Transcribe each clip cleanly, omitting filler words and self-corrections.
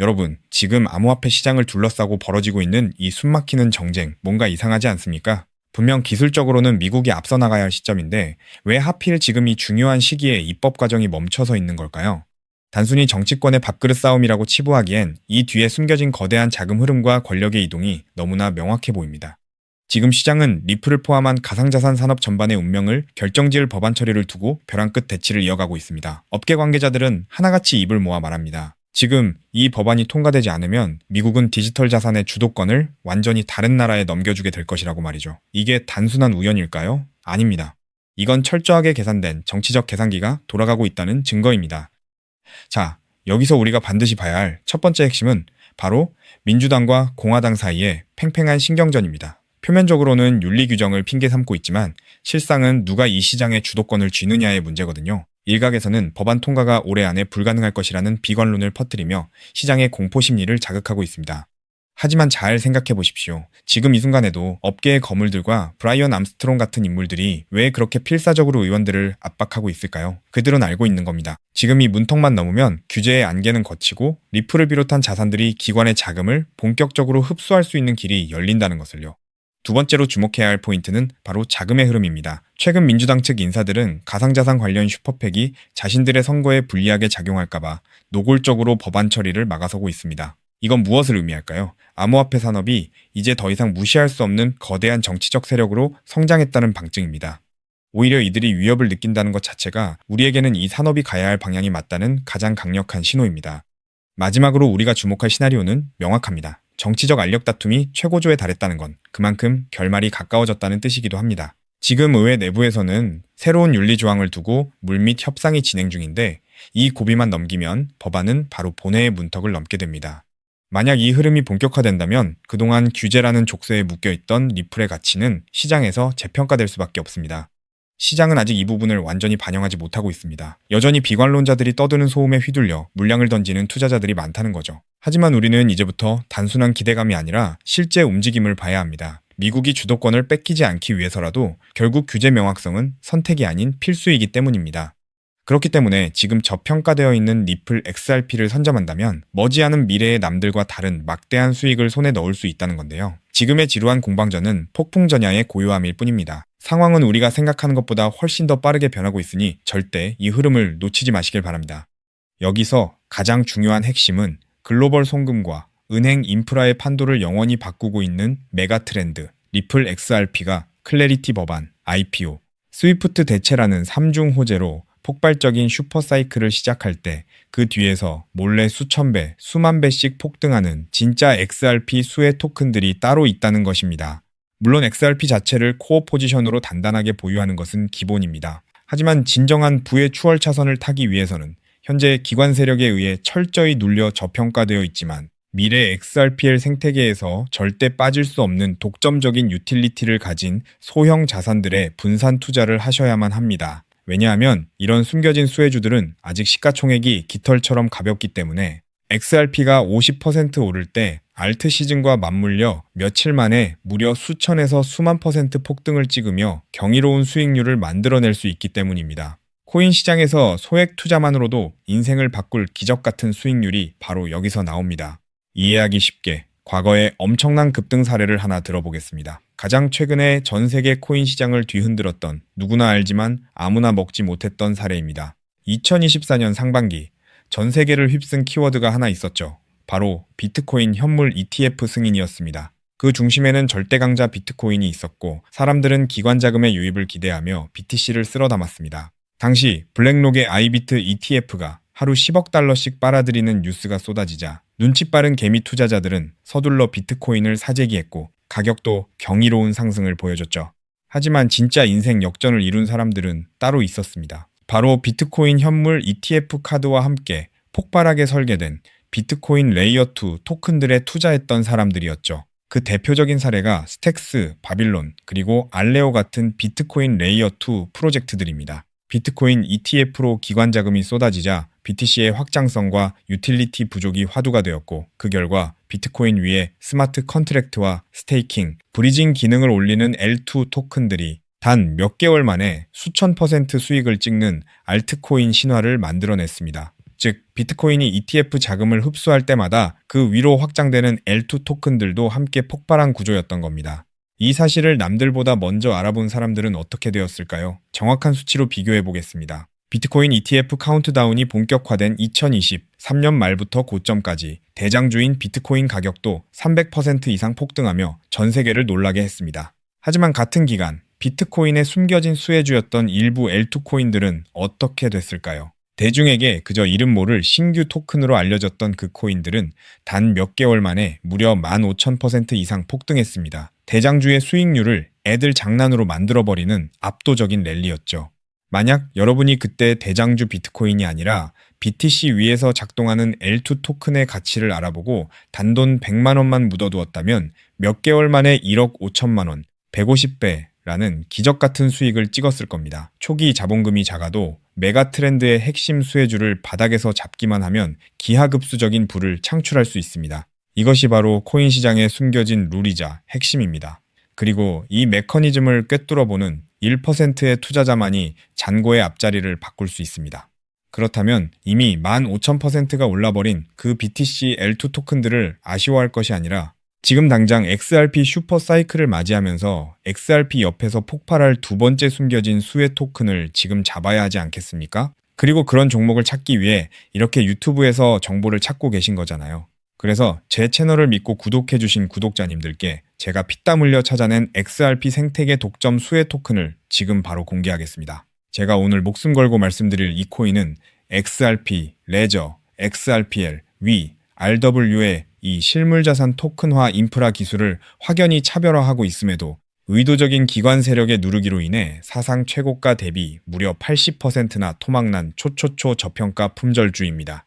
여러분, 지금 암호화폐 시장을 둘러싸고 벌어지고 있는 이 숨막히는 정쟁, 뭔가 이상하지 않습니까? 분명 기술적으로는 미국이 앞서 나가야 할 시점인데 왜 하필 지금 이 중요한 시기에 입법 과정이 멈춰서 있는 걸까요? 단순히 정치권의 밥그릇 싸움이라고 치부하기엔 이 뒤에 숨겨진 거대한 자금 흐름과 권력의 이동이 너무나 명확해 보입니다. 지금 시장은 리플을 포함한 가상자산 산업 전반의 운명을 결정지을 법안 처리를 두고 벼랑 끝 대치를 이어가고 있습니다. 업계 관계자들은 하나같이 입을 모아 말합니다. 지금 이 법안이 통과되지 않으면 미국은 디지털 자산의 주도권을 완전히 다른 나라에 넘겨주게 될 것이라고 말이죠. 이게 단순한 우연일까요? 아닙니다. 이건 철저하게 계산된 정치적 계산기가 돌아가고 있다는 증거입니다. 자, 여기서 우리가 반드시 봐야 할 첫 번째 핵심은 바로 민주당과 공화당 사이의 팽팽한 신경전입니다. 표면적으로는 윤리 규정을 핑계 삼고 있지만 실상은 누가 이 시장의 주도권을 쥐느냐의 문제거든요. 일각에서는 법안 통과가 올해 안에 불가능할 것이라는 비관론을 퍼뜨리며 시장의 공포 심리를 자극하고 있습니다. 하지만 잘 생각해 보십시오. 지금 이 순간에도 업계의 거물들과 브라이언 암스트롱 같은 인물들이 왜 그렇게 필사적으로 의원들을 압박하고 있을까요? 그들은 알고 있는 겁니다. 지금 이 문턱만 넘으면 규제의 안개는 걷히고 리플을 비롯한 자산들이 기관의 자금을 본격적으로 흡수할 수 있는 길이 열린다는 것을요. 두 번째로 주목해야 할 포인트는 바로 자금의 흐름입니다. 최근 민주당 측 인사들은 가상자산 관련 슈퍼팩이 자신들의 선거에 불리하게 작용할까봐 노골적으로 법안 처리를 막아서고 있습니다. 이건 무엇을 의미할까요? 암호화폐 산업이 이제 더 이상 무시할 수 없는 거대한 정치적 세력으로 성장했다는 방증입니다. 오히려 이들이 위협을 느낀다는 것 자체가 우리에게는 이 산업이 가야 할 방향이 맞다는 가장 강력한 신호입니다. 마지막으로 우리가 주목할 시나리오는 명확합니다. 정치적 알력 다툼이 최고조에 달했다는 건 그만큼 결말이 가까워졌다는 뜻이기도 합니다. 지금 의회 내부에서는 새로운 윤리 조항을 두고 물밑 협상이 진행 중인데 이 고비만 넘기면 법안은 바로 본회의 문턱을 넘게 됩니다. 만약 이 흐름이 본격화된다면 그동안 규제라는 족쇄에 묶여있던 리플의 가치는 시장에서 재평가될 수밖에 없습니다. 시장은 아직 이 부분을 완전히 반영하지 못하고 있습니다. 여전히 비관론자들이 떠드는 소음에 휘둘려 물량을 던지는 투자자들이 많다는 거죠. 하지만 우리는 이제부터 단순한 기대감이 아니라 실제 움직임을 봐야 합니다. 미국이 주도권을 뺏기지 않기 위해서라도 결국 규제 명확성은 선택이 아닌 필수이기 때문입니다. 그렇기 때문에 지금 저평가되어 있는 리플 XRP를 선점한다면 머지않은 미래의 남들과 다른 막대한 수익을 손에 넣을 수 있다는 건데요. 지금의 지루한 공방전은 폭풍전야의 고요함일 뿐입니다. 상황은 우리가 생각하는 것보다 훨씬 더 빠르게 변하고 있으니 절대 이 흐름을 놓치지 마시길 바랍니다. 여기서 가장 중요한 핵심은 글로벌 송금과 은행 인프라의 판도를 영원히 바꾸고 있는 메가 트렌드, 리플 XRP가 클래리티 법안, IPO, 스위프트 대체라는 3중 호재로 폭발적인 슈퍼사이클을 시작할 때 그 뒤에서 몰래 수천 배, 수만 배씩 폭등하는 진짜 XRP 수혜 토큰들이 따로 있다는 것입니다. 물론 XRP 자체를 코어 포지션으로 단단하게 보유하는 것은 기본입니다. 하지만 진정한 부의 추월 차선을 타기 위해서는 현재 기관 세력에 의해 철저히 눌려 저평가되어 있지만 미래 XRPL 생태계에서 절대 빠질 수 없는 독점적인 유틸리티를 가진 소형 자산들의 분산 투자를 하셔야만 합니다. 왜냐하면 이런 숨겨진 수혜주들은 아직 시가총액이 깃털처럼 가볍기 때문에 XRP가 50% 오를 때 알트 시즌과 맞물려 며칠 만에 무려 수천에서 수만 퍼센트 폭등을 찍으며 경이로운 수익률을 만들어낼 수 있기 때문입니다. 코인 시장에서 소액 투자만으로도 인생을 바꿀 기적 같은 수익률이 바로 여기서 나옵니다. 이해하기 쉽게 과거의 엄청난 급등 사례를 하나 들어보겠습니다. 가장 최근에 전 세계 코인 시장을 뒤흔들었던 누구나 알지만 아무나 먹지 못했던 사례입니다. 2024년 상반기 전 세계를 휩쓴 키워드가 하나 있었죠. 바로 비트코인 현물 ETF 승인이었습니다. 그 중심에는 절대 강자 비트코인이 있었고 사람들은 기관 자금의 유입을 기대하며 BTC를 쓸어 담았습니다. 당시 블랙록의 아이비트 ETF가 하루 10억 달러씩 빨아들이는 뉴스가 쏟아지자 눈치 빠른 개미 투자자들은 서둘러 비트코인을 사재기했고 가격도 경이로운 상승을 보여줬죠. 하지만 진짜 인생 역전을 이룬 사람들은 따로 있었습니다. 바로 비트코인 현물 ETF 카드와 함께 폭발하게 설계된 비트코인 레이어2 토큰들에 투자했던 사람들이었죠. 그 대표적인 사례가 스택스, 바빌론, 그리고 알레오 같은 비트코인 레이어2 프로젝트들입니다. 비트코인 ETF로 기관 자금이 쏟아지자 BTC의 확장성과 유틸리티 부족이 화두가 되었고 그 결과 비트코인 위에 스마트 컨트랙트와 스테이킹, 브리징 기능을 올리는 L2 토큰들이 단 몇 개월 만에 수천 퍼센트 수익을 찍는 알트코인 신화를 만들어냈습니다. 즉 비트코인이 ETF 자금을 흡수할 때마다 그 위로 확장되는 L2 토큰들도 함께 폭발한 구조였던 겁니다. 이 사실을 남들보다 먼저 알아본 사람들은 어떻게 되었을까요? 정확한 수치로 비교해 보겠습니다. 비트코인 ETF 카운트다운이 본격화된 2023년 말부터 고점까지 대장주인 비트코인 가격도 300% 이상 폭등하며 전 세계를 놀라게 했습니다. 하지만 같은 기간 비트코인의 숨겨진 수혜주였던 일부 L2 코인들은 어떻게 됐을까요? 대중에게 그저 이름 모를 신규 토큰으로 알려졌던 그 코인들은 단 몇 개월 만에 무려 15,000% 이상 폭등했습니다. 대장주의 수익률을 애들 장난으로 만들어버리는 압도적인 랠리였죠. 만약 여러분이 그때 대장주 비트코인이 아니라 BTC 위에서 작동하는 L2 토큰의 가치를 알아보고 단돈 100만 원만 묻어두었다면 몇 개월 만에 1억 5천만 원, 150배라는 기적 같은 수익을 찍었을 겁니다. 초기 자본금이 작아도 메가 트렌드의 핵심 수혜주를 바닥에서 잡기만 하면 기하급수적인 부를 창출할 수 있습니다. 이것이 바로 코인 시장에 숨겨진 룰이자 핵심입니다. 그리고 이 메커니즘을 꿰뚫어보는 1%의 투자자만이 잔고의 앞자리를 바꿀 수 있습니다. 그렇다면 이미 15,000%가 올라버린 그 BTC L2 토큰들을 아쉬워할 것이 아니라 지금 당장 XRP 슈퍼 사이클을 맞이하면서 XRP 옆에서 폭발할 두 번째 숨겨진 수혜 토큰을 지금 잡아야 하지 않겠습니까? 그리고 그런 종목을 찾기 위해 이렇게 유튜브에서 정보를 찾고 계신 거잖아요. 그래서 제 채널을 믿고 구독해주신 구독자님들께 제가 피땀 흘려 찾아낸 XRP 생태계 독점 수혜 토큰을 지금 바로 공개하겠습니다. 제가 오늘 목숨 걸고 말씀드릴 이 코인은 XRP, 레저, XRPL, 위, RW의 이 실물자산 토큰화 인프라 기술을 확연히 차별화하고 있음에도 의도적인 기관 세력의 누르기로 인해 사상 최고가 대비 무려 80%나 토막난 초초초 저평가 품절주입니다.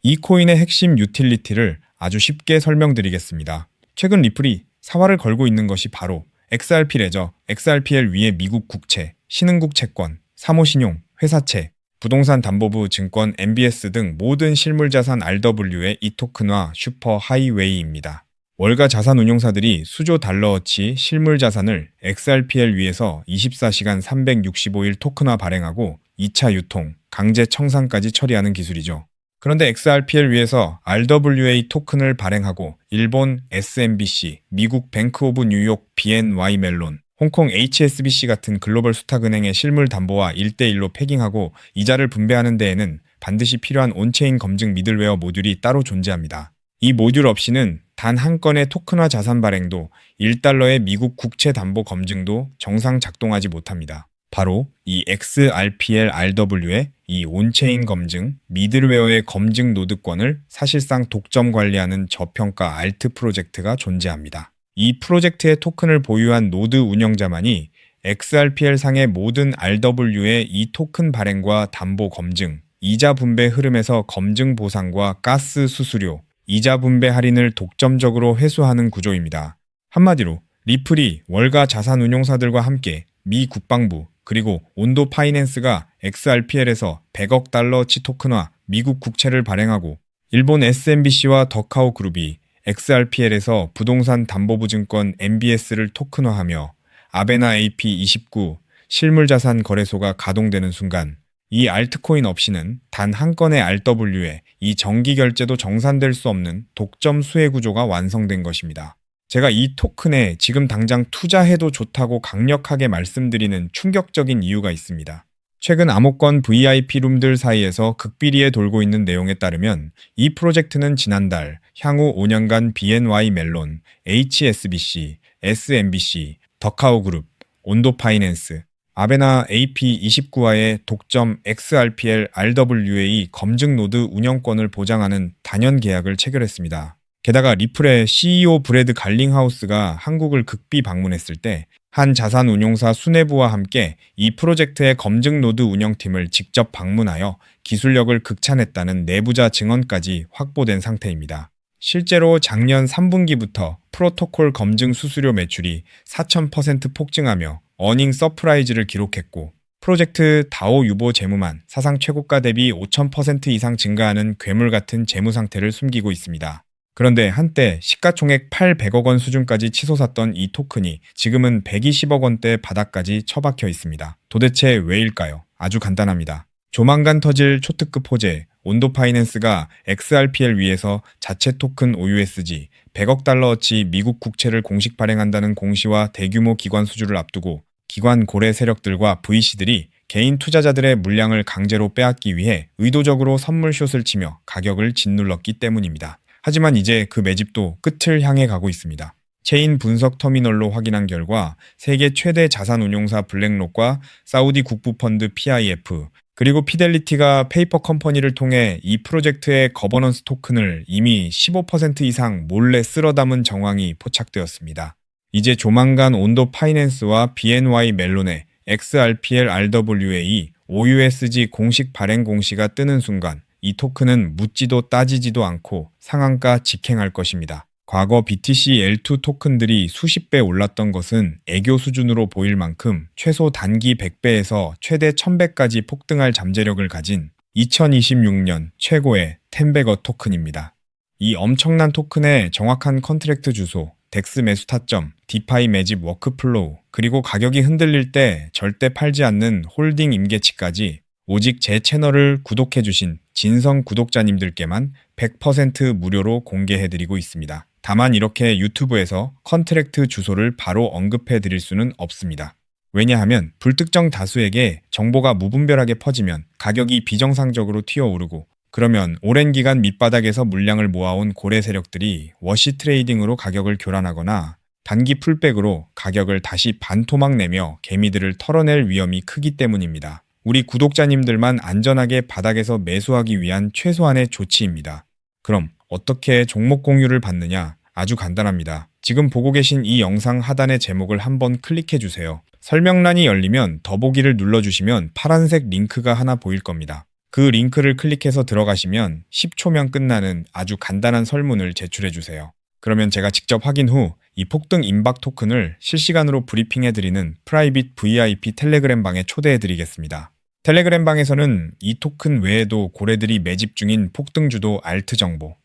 이 코인의 핵심 유틸리티를 아주 쉽게 설명드리겠습니다. 최근 리플이 사활을 걸고 있는 것이 바로 XRP 레저, XRPL 위의 미국 국채, 신흥국 채권, 사모신용, 회사채, 부동산 담보부 증권 MBS 등 모든 실물자산 RW의 이 토큰화 슈퍼 하이웨이입니다. 월가 자산운용사들이 수조 달러어치 실물자산을 XRPL 위에서 24시간 365일 토큰화 발행하고 2차 유통, 강제 청산까지 처리하는 기술이죠. 그런데 XRPL 위에서 RWA 토큰을 발행하고 일본 SMBC, 미국 뱅크 오브 뉴욕 BNY 멜론, 홍콩 HSBC 같은 글로벌 수탁은행의 실물 담보와 1대1로 패깅하고 이자를 분배하는 데에는 반드시 필요한 온체인 검증 미들웨어 모듈이 따로 존재합니다. 이 모듈 없이는 단 한 건의 토큰화 자산 발행도 1달러의 미국 국채 담보 검증도 정상 작동하지 못합니다. 바로 이 XRPL RW의 이 온체인 검증, 미들웨어의 검증 노드권을 사실상 독점 관리하는 저평가 알트 프로젝트가 존재합니다. 이 프로젝트의 토큰을 보유한 노드 운영자만이 XRPL 상의 모든 RW의 이 토큰 발행과 담보 검증, 이자 분배 흐름에서 검증 보상과 가스 수수료, 이자 분배 할인을 독점적으로 회수하는 구조입니다. 한마디로 리플이 월가 자산운용사들과 함께 미 국방부 그리고 온도 파이낸스가 XRPL에서 100억 달러치 토큰화 미국 국채를 발행하고 일본 SMBC와 더카오 그룹이 XRPL에서 부동산 담보부 증권 MBS를 토큰화하며 아베나 AP29 실물자산 거래소가 가동되는 순간 이 알트코인 없이는 단 한 건의 RW에 이 정기 결제도 정산될 수 없는 독점 수혜 구조가 완성된 것입니다. 제가 이 토큰에 지금 당장 투자해도 좋다고 강력하게 말씀드리는 충격적인 이유가 있습니다. 최근 암호권 VIP 룸들 사이에서 극비리에 돌고 있는 내용에 따르면 이 프로젝트는 지난달 향후 5년간 BNY 멜론, HSBC, SMBC, 더카오 그룹, 온도 파이낸스, 아베나 AP29와의 독점 XRPL RWA 검증 노드 운영권을 보장하는 단연 계약을 체결했습니다. 게다가 리플의 CEO 브래드 갈링하우스가 한국을 극비 방문했을 때 한 자산운용사 수뇌부와 함께 이 프로젝트의 검증 노드 운영팀을 직접 방문하여 기술력을 극찬했다는 내부자 증언까지 확보된 상태입니다. 실제로 작년 3분기부터 프로토콜 검증 수수료 매출이 4,000% 폭증하며 어닝 서프라이즈를 기록했고 프로젝트 다오 유보 재무만 사상 최고가 대비 5,000% 이상 증가하는 괴물 같은 재무 상태를 숨기고 있습니다. 그런데 한때 시가총액 800억 원 수준까지 치솟았던 이 토큰이 지금은 120억 원대 바닥까지 처박혀 있습니다. 도대체 왜일까요? 아주 간단합니다. 조만간 터질 초특급 호재, 온도 파이낸스가 XRPL 위에서 자체 토큰 OUSG 100억 달러어치 미국 국채를 공식 발행한다는 공시와 대규모 기관 수주를 앞두고 기관 고래 세력들과 VC들이 개인 투자자들의 물량을 강제로 빼앗기 위해 의도적으로 선물숏을 치며 가격을 짓눌렀기 때문입니다. 하지만 이제 그 매집도 끝을 향해 가고 있습니다. 체인 분석 터미널로 확인한 결과 세계 최대 자산운용사 블랙록과 사우디 국부펀드 PIF 그리고 피델리티가 페이퍼 컴퍼니를 통해 이 프로젝트의 거버넌스 토큰을 이미 15% 이상 몰래 쓸어 담은 정황이 포착되었습니다. 이제 조만간 온도 파이낸스와 BNY 멜론의 XRPL RWA OUSG 공식 발행 공시가 뜨는 순간 이 토큰은 묻지도 따지지도 않고 상한가 직행할 것입니다. 과거 BTC L2 토큰들이 수십 배 올랐던 것은 애교 수준으로 보일 만큼 최소 단기 100배에서 최대 1000배까지 폭등할 잠재력을 가진 2026년 최고의 텐베거 토큰입니다. 이 엄청난 토큰의 정확한 컨트랙트 주소, 덱스 매수 타점, 디파이 매집 워크플로우, 그리고 가격이 흔들릴 때 절대 팔지 않는 홀딩 임계치까지 오직 제 채널을 구독해주신 진성 구독자님들께만 100% 무료로 공개해드리고 있습니다. 다만 이렇게 유튜브에서 컨트랙트 주소를 바로 언급해드릴 수는 없습니다. 왜냐하면 불특정 다수에게 정보가 무분별하게 퍼지면 가격이 비정상적으로 튀어오르고 그러면 오랜 기간 밑바닥에서 물량을 모아온 고래 세력들이 워시 트레이딩으로 가격을 교란하거나 단기 풀백으로 가격을 다시 반토막 내며 개미들을 털어낼 위험이 크기 때문입니다. 우리 구독자님들만 안전하게 바닥에서 매수하기 위한 최소한의 조치입니다. 그럼 어떻게 종목 공유를 받느냐? 아주 간단합니다. 지금 보고 계신 이 영상 하단의 제목을 한번 클릭해 주세요. 설명란이 열리면 더보기를 눌러주시면 파란색 링크가 하나 보일 겁니다. 그 링크를 클릭해서 들어가시면 10초면 끝나는 아주 간단한 설문을 제출해 주세요. 그러면 제가 직접 확인 후 이 폭등 임박 토큰을 실시간으로 브리핑해드리는 프라이빗 VIP 텔레그램 방에 초대해드리겠습니다. 텔레그램 방에서는 이 토큰 외에도 고래들이 매집 중인 폭등주도 알트 정보,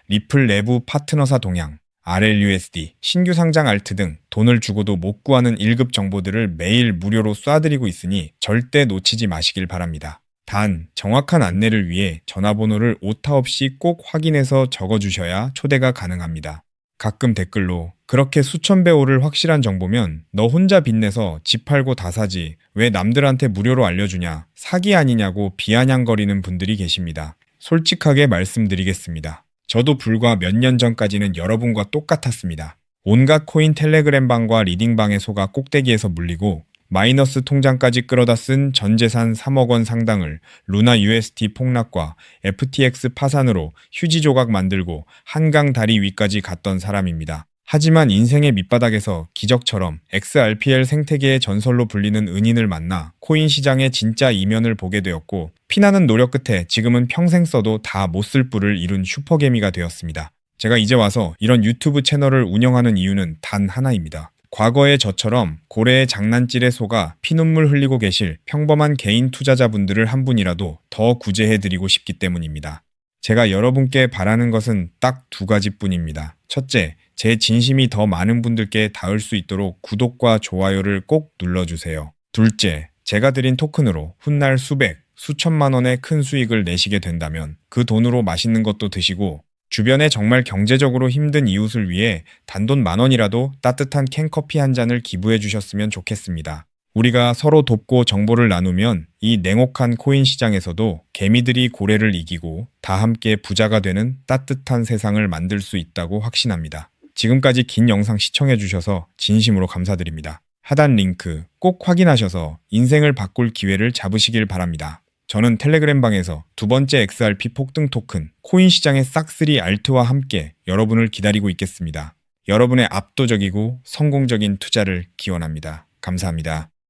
리플 내부 파트너사 동향, RLUSD, 신규 상장 알트 등 돈을 주고도 못 구하는 1급 정보들을 매일 무료로 쏴드리고 있으니 절대 놓치지 마시길 바랍니다. 단, 정확한 안내를 위해 전화번호를 오타 없이 꼭 확인해서 적어주셔야 초대가 가능합니다. 가끔 댓글로 그렇게 수천 배 오를 확실한 정보면 너 혼자 빚내서 집 팔고 다 사지 왜 남들한테 무료로 알려주냐 사기 아니냐고 비아냥거리는 분들이 계십니다. 솔직하게 말씀드리겠습니다. 저도 불과 몇 년 전까지는 여러분과 똑같았습니다. 온갖 코인 텔레그램 방과 리딩방의 소가 꼭대기에서 물리고 마이너스 통장까지 끌어다 쓴 전재산 3억 원 상당을 루나 UST 폭락과 FTX 파산으로 휴지 조각 만들고 한강 다리 위까지 갔던 사람입니다. 하지만 인생의 밑바닥에서 기적처럼 XRPL 생태계의 전설로 불리는 은인을 만나 코인 시장의 진짜 이면을 보게 되었고 피나는 노력 끝에 지금은 평생 써도 다 못 쓸 뿔을 이룬 슈퍼개미가 되었습니다. 제가 이제 와서 이런 유튜브 채널을 운영하는 이유는 단 하나입니다. 과거의 저처럼 고래의 장난질에 속아 피눈물 흘리고 계실 평범한 개인 투자자분들을 한 분이라도 더 구제해드리고 싶기 때문입니다. 제가 여러분께 바라는 것은 딱 두 가지뿐입니다. 첫째, 제 진심이 더 많은 분들께 닿을 수 있도록 구독과 좋아요를 꼭 눌러주세요. 둘째, 제가 드린 토큰으로 훗날 수백, 수천만 원의 큰 수익을 내시게 된다면 그 돈으로 맛있는 것도 드시고 주변에 정말 경제적으로 힘든 이웃을 위해 단돈 10,000원이라도 따뜻한 캔커피 한 잔을 기부해 주셨으면 좋겠습니다. 우리가 서로 돕고 정보를 나누면 이 냉혹한 코인 시장에서도 개미들이 고래를 이기고 다 함께 부자가 되는 따뜻한 세상을 만들 수 있다고 확신합니다. 지금까지 긴 영상 시청해 주셔서 진심으로 감사드립니다. 하단 링크 꼭 확인하셔서 인생을 바꿀 기회를 잡으시길 바랍니다. 저는 텔레그램 방에서 두 번째 XRP 폭등 토큰 코인 시장의 싹쓸이 알트와 함께 여러분을 기다리고 있겠습니다. 여러분의 압도적이고 성공적인 투자를 기원합니다. 감사합니다.